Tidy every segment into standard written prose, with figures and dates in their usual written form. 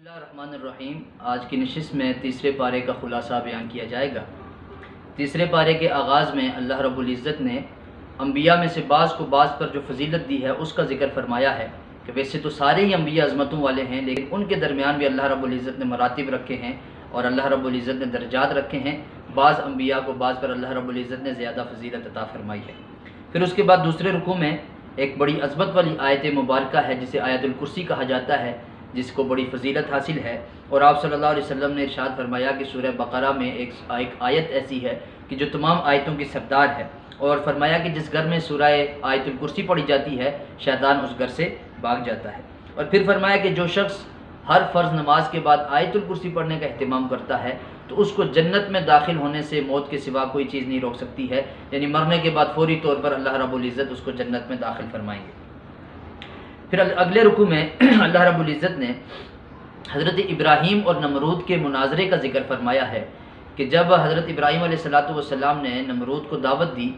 بسم اللہ الرحمن الرحیم۔ آج کی نشست میں تیسرے پارے کا خلاصہ بیان کیا جائے گا۔ تیسرے پارے کے آغاز میں اللہ رب العزت نے انبیاء میں سے بعض کو بعض پر جو فضیلت دی ہے اس کا ذکر فرمایا ہے کہ ویسے تو سارے ہی انبیاء عظمتوں والے ہیں، لیکن ان کے درمیان بھی اللہ رب العزت نے مراتب رکھے ہیں اور اللہ رب العزت نے درجات رکھے ہیں۔ بعض انبیاء کو بعض پر اللہ رب العزت نے زیادہ فضیلت عطا فرمائی ہے۔ پھر اس کے بعد دوسرے رکوع میں ایک بڑی عظمت والی آیت مبارکہ ہے جسے آیت الکرسی کہا جاتا ہے، جس کو بڑی فضیلت حاصل ہے، اور آپ صلی اللہ علیہ وسلم نے ارشاد فرمایا کہ سورہ بقرہ میں ایک آیت ایسی ہے کہ جو تمام آیتوں کی سردار ہے، اور فرمایا کہ جس گھر میں سورہ آیت الکرسی پڑھی جاتی ہے شیطان اس گھر سے بھاگ جاتا ہے۔ اور پھر فرمایا کہ جو شخص ہر فرض نماز کے بعد آیت الکرسی پڑھنے کا اہتمام کرتا ہے تو اس کو جنت میں داخل ہونے سے موت کے سوا کوئی چیز نہیں روک سکتی ہے، یعنی مرنے کے بعد فوری طور پر اللہ رب العزت اس کو جنت میں داخل فرمائیں گے۔ پھر اگلے رکوع میں اللہ رب العزت نے حضرت ابراہیم اور نمرود کے مناظرے کا ذکر فرمایا ہے کہ جب حضرت ابراہیم علیہ السلام نے نمرود کو دعوت دی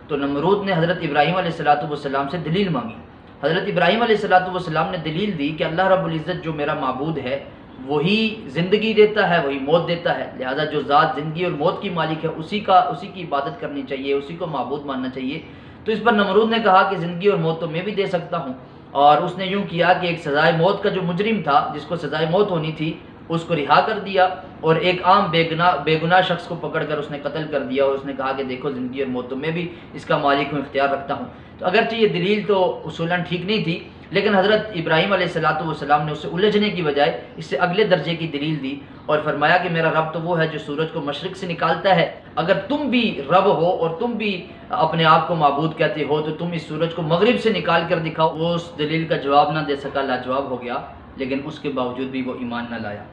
تو نمرود نے حضرت ابراہیم علیہ السلام سے دلیل مانگی۔ حضرت ابراہیم علیہ السلام نے دلیل دی کہ اللہ رب العزت جو میرا معبود ہے وہی زندگی دیتا ہے، وہی موت دیتا ہے، لہذا جو ذات زندگی اور موت کی مالک ہے اسی کی عبادت کرنی چاہیے، اسی کو معبود ماننا چاہیے۔ تو اس پر نمرود نے کہا کہ زندگی اور موت تو میں بھی دے سکتا ہوں، اور اس نے یوں کیا کہ ایک سزائے موت کا جو مجرم تھا جس کو سزائے موت ہونی تھی اس کو رہا کر دیا، اور ایک عام بے گناہ شخص کو پکڑ کر اس نے قتل کر دیا، اور اس نے کہا کہ دیکھو زندگی اور موت تو میں بھی اس کا مالک ہوں، اختیار رکھتا ہوں۔ تو اگرچہ یہ دلیل تو اصولاً ٹھیک نہیں تھی، لیکن حضرت ابراہیم علیہ السلام نے اسے الجھنے کی بجائے اس سے اگلے درجے کی دلیل دی اور فرمایا کہ میرا رب تو وہ ہے جو سورج کو مشرق سے نکالتا ہے، اگر تم بھی رب ہو اور تم بھی اپنے آپ کو معبود کہتے ہو تو تم اس سورج کو مغرب سے نکال کر دکھاؤ۔ وہ اس دلیل کا جواب نہ دے سکا، لاجواب ہو گیا، لیکن اس کے باوجود بھی وہ ایمان نہ لایا۔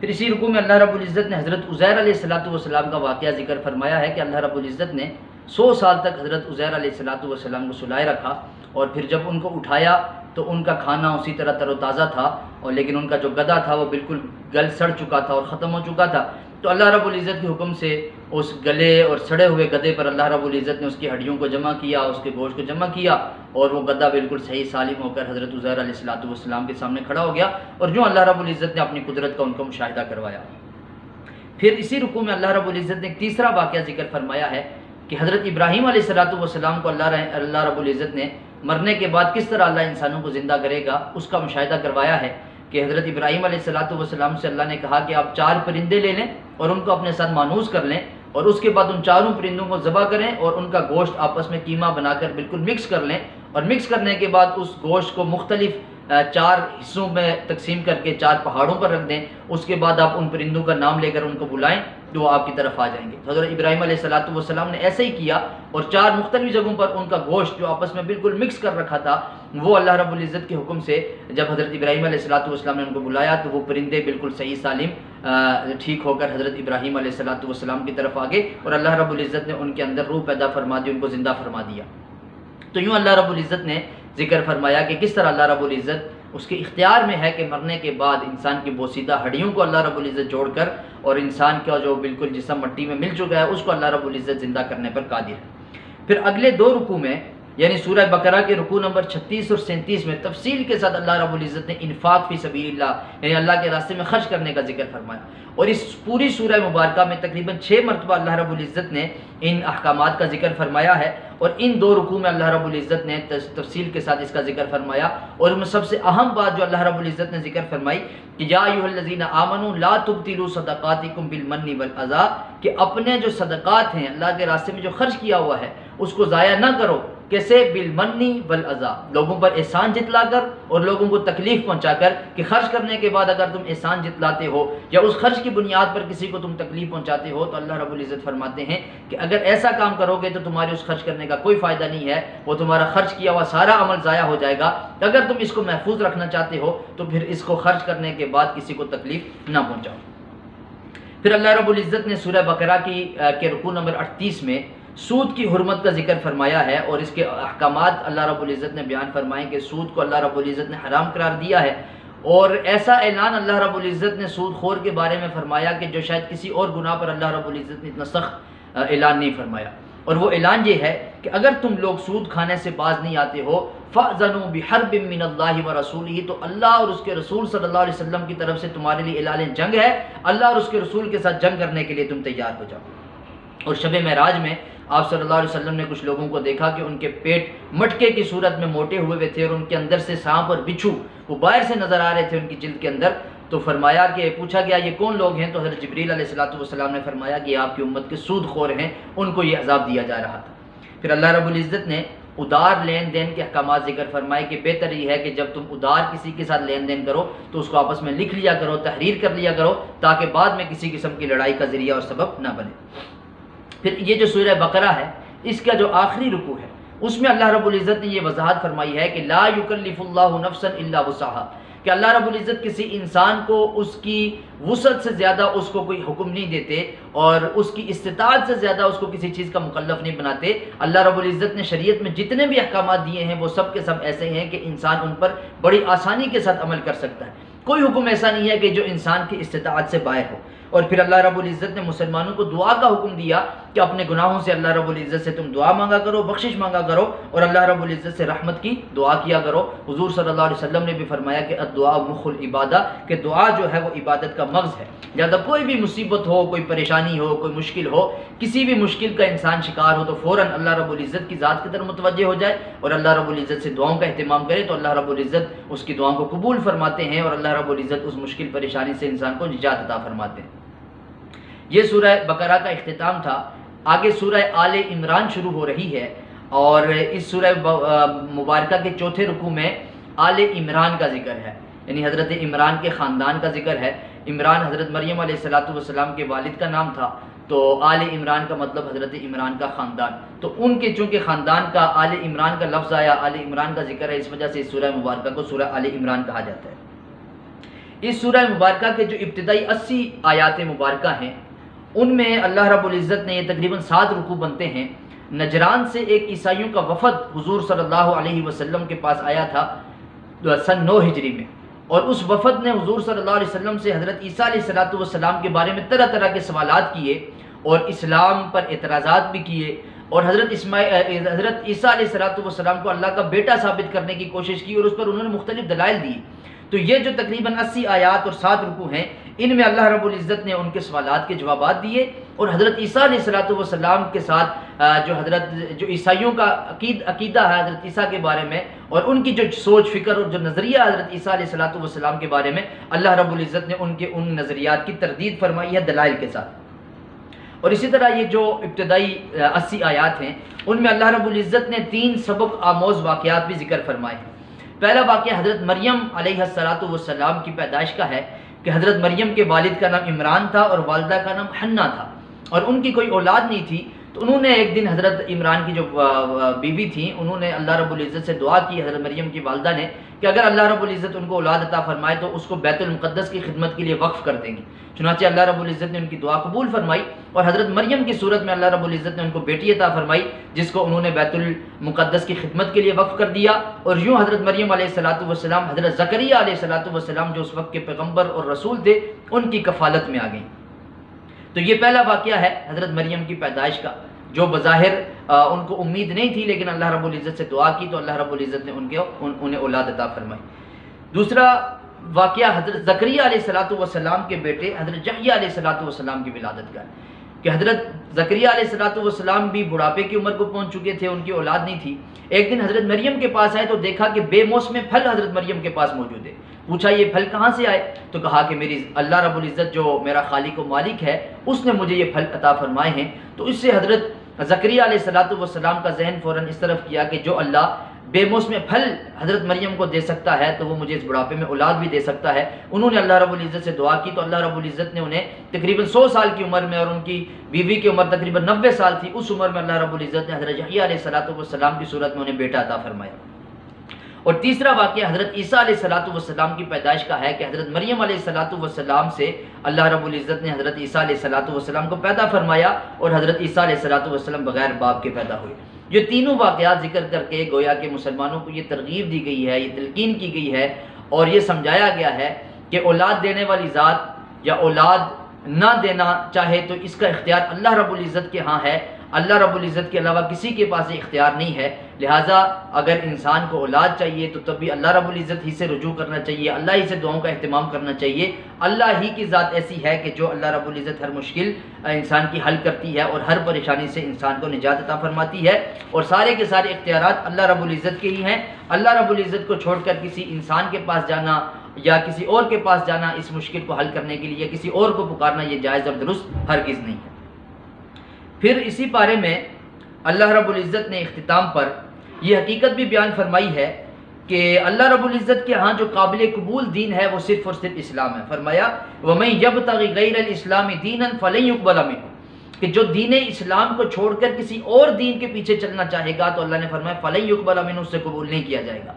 پھر اسی رکوع میں اللہ رب العزت نے حضرت عزیر علیہ السلام کا واقعہ ذکر فرمایا ہے کہ اللہ رب العزت نے 100 سال تک حضرت عزیر علیہ السلام کو سلائے رکھا، اور پھر جب ان کو اٹھایا تو ان کا کھانا اسی طرح تر و تازہ تھا، اور لیکن ان کا جو گدھا تھا وہ بالکل گل سڑ چکا تھا اور ختم ہو چکا تھا۔ تو اللہ رب العزت کے حکم سے اس گلے اور سڑے ہوئے گدھے پر اللہ رب العزت نے اس کی ہڈیوں کو جمع کیا، اس کے گوشت کو جمع کیا، اور وہ گدھا بالکل صحیح سالم ہو کر حضرت عزیر علیہ السلام کے سامنے کھڑا ہو گیا، اور جو اللہ رب العزت نے اپنی قدرت کا ان کو مشاہدہ کروایا۔ پھر اسی رکوع میں اللہ رب العزت نے ایک تیسرا واقعہ ذکر فرمایا ہے کہ حضرت ابراہیم علیہ السلام کو اللہ رب العزت نے مرنے کے بعد کس طرح اللہ انسانوں کو زندہ کرے گا اس کا مشاہدہ کروایا ہے کہ حضرت ابراہیم علیہ السلام سے اللہ نے کہا کہ آپ 4 پرندے لے لیں اور ان کو اپنے ساتھ مانوس کر لیں، اور اس کے بعد ان 4 پرندوں کو ذبح کریں اور ان کا گوشت آپس میں قیمہ بنا کر بالکل مکس کر لیں، اور مکس کرنے کے بعد اس گوشت کو مختلف 4 حصوں میں تقسیم کر کے 4 پہاڑوں پر رکھ دیں۔ اس کے بعد آپ ان پرندوں کا نام لے کر ان کو بلائیں تو وہ آپ کی طرف آ جائیں گے۔ حضرت ابراہیم علیہ السلام نے ایسے ہی کیا، اور 4 مختلف جگہوں پر ان کا گوشت جو آپس میں بالکل مکس کر رکھا تھا وہ اللہ رب العزت کے حکم سے جب حضرت ابراہیم علیہ السلام نے ان کو بلایا تو وہ پرندے بالکل صحیح سالم ٹھیک ہو کر حضرت ابراہیم علیہ السلام کی طرف آ گئے، اور اللہ رب العزت نے ان کے اندر روح پیدا فرما دی، ان کو زندہ فرما دیا۔ تو یوں اللہ رب العزت نے ذکر فرمایا کہ کس طرح اللہ رب العزت اس کے اختیار میں ہے کہ مرنے کے بعد انسان کی بوسیدہ ہڈیوں کو اللہ رب العزت جوڑ کر اور انسان کا جو بالکل جسم مٹی میں مل چکا ہے اس کو اللہ رب العزت زندہ کرنے پر قادر ہے۔ پھر اگلے 2 رکوع میں یعنی سورہ بقرہ کے رکوع نمبر 36 اور 37 میں تفصیل کے ساتھ اللہ رب العزت نے انفاق فی سبیل اللہ یعنی اللہ کے راستے میں خرچ کرنے کا ذکر فرمایا، اور اس پوری سورہ مبارکہ میں تقریباً 6 مرتبہ اللہ رب العزت نے ان احکامات کا ذکر فرمایا ہے، اور ان 2 رکوع میں اللہ رب العزت نے تفصیل کے ساتھ اس کا ذکر فرمایا، اور ان میں سب سے اہم بات جو اللہ رب العزت نے ذکر فرمائی کہ یا ایھا الذین آمنوا لا تبطلوا صدقاتکم بالمن والاذی، کہ اپنے جو صدقات ہیں اللہ کے راستے میں جو خرچ کیا ہوا ہے اس کو ضائع نہ کرو، کیسے؟ بالمنی والاذی، لوگوں پر احسان جتلا کر اور لوگوں کو تکلیف پہنچا کر، کہ خرچ کرنے کے بعد اگر تم احسان جتلاتے ہو یا اس خرچ کی بنیاد پر کسی کو تم تکلیف پہنچاتے ہو تو اللہ رب العزت فرماتے ہیں کہ اگر ایسا کام کرو گے تو تمہارے اس خرچ کرنے کا کوئی فائدہ نہیں ہے، وہ تمہارا خرچ کیا ہوا سارا عمل ضائع ہو جائے گا۔ اگر تم اس کو محفوظ رکھنا چاہتے ہو تو پھر اس کو خرچ کرنے کے بعد کسی کو تکلیف نہ پہنچاؤ۔ پھر اللہ رب العزت نے سورہ بقرہ کے رکوع نمبر 38 میں سود کی حرمت کا ذکر فرمایا ہے، اور اس کے احکامات اللہ رب العزت نے بیان فرمائے کہ سود کو اللہ رب العزت نے حرام قرار دیا ہے، اور ایسا اعلان اللہ رب العزت نے سود خور کے بارے میں فرمایا کہ جو شاید کسی اور گناہ پر اللہ رب العزت نے اتنا سخت اعلان نہیں فرمایا۔ اور وہ اعلان یہ ہے کہ اگر تم لوگ سود کھانے سے باز نہیں آتے ہو فَأْذَنُوا بِحَرْبٍ مِّنَ اللَّهِ وَرَسُولِهِ، تو اللہ اور اس کے رسول صلی اللہ علیہ وسلم کی طرف سے تمہارے لیے اعلان جنگ ہے، اللہ اور اس کے رسول کے ساتھ جنگ کرنے کے لیے تم تیار ہو جاؤ۔ اور شب معراج میں آپ صلی اللہ علیہ وسلم نے کچھ لوگوں کو دیکھا کہ ان کے پیٹ مٹکے کی صورت میں موٹے ہوئے تھے اور ان کے اندر سے سانپ اور بچھو وہ باہر سے نظر آ رہے تھے ان کی جلد کے اندر۔ تو فرمایا کہ پوچھا گیا یہ کون لوگ ہیں؟ تو حضرت جبریل علیہ السلام نے فرمایا کہ یہ آپ کی امت کے سود خور ہیں، ان کو یہ عذاب دیا جا رہا تھا۔ پھر اللہ رب العزت نے ادار لین دین کے احکامات ذکر فرمائے کہ بہتر یہ ہے کہ جب تم ادار کسی کے ساتھ لین دین کرو تو اس کو آپس میں لکھ لیا کرو، تحریر کر لیا کرو، تاکہ بعد میں کسی قسم کی لڑائی کا ذریعہ اور سبب نہ بنے۔ پھر یہ جو سورہ بقرہ ہے اس کا جو آخری رکوع ہے اس میں اللہ رب العزت نے یہ وضاحت فرمائی ہے کہ لا یکلف اللہ نفسا الا وسعہا، کہ اللہ رب العزت کسی انسان کو اس کی وسعت سے زیادہ اس کو کوئی حکم نہیں دیتے اور اس کی استطاعت سے زیادہ اس کو کسی چیز کا مکلف نہیں بناتے۔ اللہ رب العزت نے شریعت میں جتنے بھی احکامات دیے ہیں وہ سب کے سب ایسے ہیں کہ انسان ان پر بڑی آسانی کے ساتھ عمل کر سکتا ہے، کوئی حکم ایسا نہیں ہے کہ جو انسان کی استطاعت سے باہر ہو۔ اور پھر اللہ رب العزت نے مسلمانوں کو دعا کا حکم دیا کہ اپنے گناہوں سے اللہ رب العزت سے تم دعا مانگا کرو، بخشش مانگا کرو اور اللہ رب العزت سے رحمت کی دعا کیا کرو۔ حضور صلی اللہ علیہ وسلم نے بھی فرمایا کہ الدعاء مخ العبادہ، کہ دعا جو ہے وہ عبادت کا مغز ہے۔ جب کوئی بھی مصیبت ہو، کوئی پریشانی ہو، کوئی مشکل ہو، کسی بھی مشکل کا انسان شکار ہو تو فوراً اللہ رب العزت کی ذات کی طرف متوجہ ہو جائے اور اللہ رب العزت سے دعاؤں کا اہتمام کرے تو اللہ رب العزت اس کی دعاؤں کو قبول فرماتے ہیں اور اللہ رب العزت اس مشکل پریشانی سے انسان کو نجات عطا فرماتے ہیں۔ یہ سورہ بقرہ کا اختتام تھا۔ آگے سورہ آل عمران شروع ہو رہی ہے اور اس سورہ مبارکہ کے چوتھے رکوع میں آل عمران کا ذکر ہے، یعنی حضرت عمران کے خاندان کا ذکر ہے۔ عمران حضرت مریم علیہ السلام کے والد کا نام تھا، تو آل عمران کا مطلب حضرت عمران کا خاندان، تو ان کے چونکہ خاندان کا آل عمران کا لفظ آیا، آل عمران کا ذکر ہے، اس وجہ سے اس سورہ مبارکہ کو سورہ آل عمران کہا جاتا ہے۔ اس سورہ مبارکہ کے جو ابتدائی 80 آیات مبارکہ ہیں ان میں اللہ رب العزت نے یہ تقریباً 7 رکوع بنتے ہیں۔ نجران سے ایک عیسائیوں کا وفد حضور صلی اللہ علیہ وسلم کے پاس آیا تھا سن 9 ہجری میں، اور اس وفد نے حضور صلی اللہ علیہ وسلم سے حضرت عیسیٰ علیہ السلام کے بارے میں طرح طرح کے سوالات کیے اور اسلام پر اعتراضات بھی کیے اور حضرت عیسیٰ علیہ السلام کو اللہ کا بیٹا ثابت کرنے کی کوشش کی اور اس پر انہوں نے مختلف دلائل دی۔ تو یہ جو تقریباً 80 آیات اور 7 رکوع ہیں ان میں اللہ رب العزت نے ان کے سوالات کے جوابات دیے اور حضرت عیسیٰ علیہ السلام کے ساتھ جو عیسائیوں کا عقیدہ ہے حضرت عیسیٰ کے بارے میں اور ان کی جو سوچ فکر اور جو نظریہ حضرت عیسیٰ علیہ السلام کے بارے میں اللہ رب العزت نے ان نظریات کی تردید فرمائی ہے دلائل کے ساتھ۔ اور اسی طرح یہ جو ابتدائی 80 آیات ہیں ان میں اللہ رب العزت نے 3 سبق آموز واقعات بھی ذکر فرمائے ہیں۔ پہلا واقعہ حضرت مریم علیہ السلام کی پیدائش کا ہے کہ حضرت مریم کے والد کا نام عمران تھا اور والدہ کا نام حنا تھا اور ان کی کوئی اولاد نہیں تھی، تو انہوں نے ایک دن حضرت عمران کی جو بیوی تھیں انہوں نے اللہ رب العزت سے دعا کی حضرت مریم کی والدہ نے کہ اگر اللہ رب العزت ان کو اولاد عطا فرمائے تو اس کو بیت المقدس کی خدمت کے لیے وقف کر دیں گی۔ چنانچہ اللہ رب العزت نے ان کی دعا قبول فرمائی اور حضرت مریم کی صورت میں اللہ رب العزت نے ان کو بیٹی عطا فرمائی جس کو انہوں نے بیت المقدس کی خدمت کے لیے وقف کر دیا، اور یوں حضرت مریم علیہ السلام حضرت زکریا علیہ السلام جو اس وقت کے پیغمبر اور رسول تھے ان کی کفالت میں آ گئیں۔ تو یہ پہلا واقعہ ہے حضرت مریم کی پیدائش کا جو بظاہر ان کو امید نہیں تھی، لیکن اللہ رب العزت سے دعا کی تو اللہ رب العزت نے انہیں اولاد عطا فرمائی۔ دوسرا واقعہ حضرت زکریا علیہ السلام کے بیٹے حضرت یحییٰ علیہ السلام کی ولادت کا ہے کہ حضرت زکریا علیہ السلام بھی بڑھاپے کی عمر کو پہنچ چکے تھے، ان کی اولاد نہیں تھی۔ ایک دن حضرت مریم کے پاس آئے تو دیکھا کہ بے موسم پھل حضرت مریم کے پاس موجود ہے۔ پوچھا یہ پھل کہاں سے آئے؟ تو کہا کہ میری اللہ رب العزت جو میرا خالق و مالک ہے اس نے مجھے یہ پھل عطا فرمائے ہیں۔ تو اس سے حضرت زکریا علیہ السلام کا ذہن فوراً اس طرف کیا کہ جو اللہ بے موسم پھل حضرت مریم کو دے سکتا ہے تو وہ مجھے اس بڑھاپے میں اولاد بھی دے سکتا ہے۔ انہوں نے اللہ رب العزت سے دعا کی تو اللہ رب العزت نے انہیں تقریباً 100 سال کی عمر میں، اور ان کی بیوی کی عمر تقریباً 90 سال تھی، اس عمر میں اللہ رب العزت نے حضرت یحییٰ علیہ السلام کی صورت میں انہیں بیٹا عطا فرمایا۔ اور تیسرا واقعہ حضرت عیسیٰ علیہ السلام کی پیدائش کا ہے کہ حضرت مریم علیہ السلام سے اللہ رب العزت نے حضرت عیسیٰ علیہ السلام کو پیدا فرمایا اور حضرت عیسیٰ علیہ السلام بغیر باپ کے پیدا ہوئے۔ یہ تینوں واقعات ذکر کر کے گویا کہ مسلمانوں کو یہ ترغیب دی گئی ہے، یہ تلقین کی گئی ہے اور یہ سمجھایا گیا ہے کہ اولاد دینے والی ذات یا اولاد نہ دینا چاہے تو اس کا اختیار اللہ رب العزت کے ہاں ہے۔ اللہ رب العزت کے علاوہ کسی کے پاس یہ اختیار نہیں ہے۔ لہٰذا اگر انسان کو اولاد چاہیے تو تب بھی اللہ رب العزت ہی سے رجوع کرنا چاہیے، اللہ ہی سے دعاؤں کا اہتمام کرنا چاہیے۔ اللہ ہی کی ذات ایسی ہے کہ جو اللہ رب العزت ہر مشکل انسان کی حل کرتی ہے اور ہر پریشانی سے انسان کو نجات عطا فرماتی ہے، اور سارے کے سارے اختیارات اللہ رب العزت کے ہی ہیں۔ اللہ رب العزت کو چھوڑ کر کسی انسان کے پاس جانا یا کسی اور کے پاس جانا اس مشکل کو حل کرنے کے لیے کسی اور کو پکارنا یہ جائز اور درست ہرگز نہیں ہے۔ پھر اسی بارے میں اللہ رب العزت نے اختتام پر یہ حقیقت بھی بیان فرمائی ہے کہ اللہ رب العزت کے ہاں جو قابل قبول دین ہے وہ صرف اور صرف اسلام ہے۔ فرمایا وَمَن يَبْتَغِ غَيْرَ الْإِسْلَامِ دِينًا فَلَن يُقْبَلَ مِنْهُ، کہ جو دین اسلام کو چھوڑ کر کسی اور دین کے پیچھے چلنا چاہے گا تو اللہ نے فرمایا فَلَن يُقْبَلَ مِنْهُ، اس سے قبول نہیں کیا جائے گا۔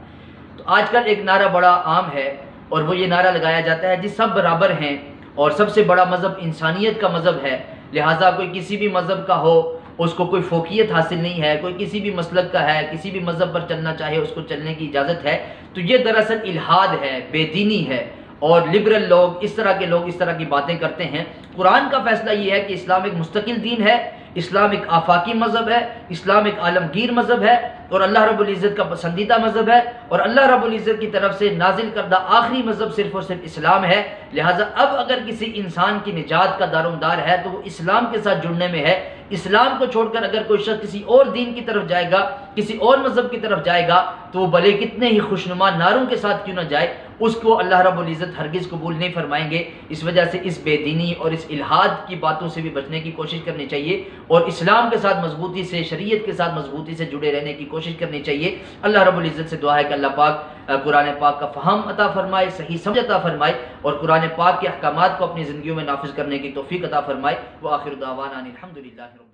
تو آج کل ایک نعرہ بڑا عام ہے اور وہ یہ نعرہ لگایا جاتا ہے جی سب برابر ہیں اور سب سے بڑا مذہب انسانیت کا مذہب ہے، لہٰذا کوئی کسی بھی مذہب کا ہو اس کو کوئی فوقیت حاصل نہیں ہے، کوئی کسی بھی مسلک کا ہے کسی بھی مذہب پر چلنا چاہے اس کو چلنے کی اجازت ہے۔ تو یہ دراصل الحاد ہے، بے دینی ہے، اور لبرل لوگ اس طرح کے لوگ اس طرح کی باتیں کرتے ہیں۔ قرآن کا فیصلہ یہ ہے کہ اسلام ایک مستقل دین ہے، اسلام ایک آفاقی مذہب ہے، اسلام ایک عالمگیر مذہب ہے اور اللہ رب العزت کا پسندیدہ مذہب ہے، اور اللہ رب العزت کی طرف سے نازل کردہ آخری مذہب صرف اور صرف اسلام ہے۔ لہٰذا اب اگر کسی انسان کی نجات کا دارومدار ہے تو وہ اسلام کے ساتھ جڑنے میں ہے۔ اسلام کو چھوڑ کر اگر کوئی شخص کسی اور دین کی طرف جائے گا، کسی اور مذہب کی طرف جائے گا تو وہ بھلے کتنے ہی خوشنما نعروں کے ساتھ کیوں نہ جائے، اس کو اللہ رب العزت ہرگز قبول نہیں فرمائیں گے۔ اس وجہ سے اس بے دینی اور اس الحاد کی باتوں سے بھی بچنے کی کوشش کرنی چاہیے اور اسلام کے ساتھ مضبوطی سے، شریعت کے ساتھ مضبوطی سے جڑے رہنے کی کوشش کرنی چاہیے۔ اللہ رب العزت سے دعا ہے کہ اللہ پاک قرآن پاک کا فہم عطا فرمائے، صحیح سمجھ عطا فرمائے اور قرآن پاک کے احکامات کو اپنی زندگیوں میں نافذ کرنے کی توفیق عطا فرمائے۔ وآخر دعوانا الحمدللہ۔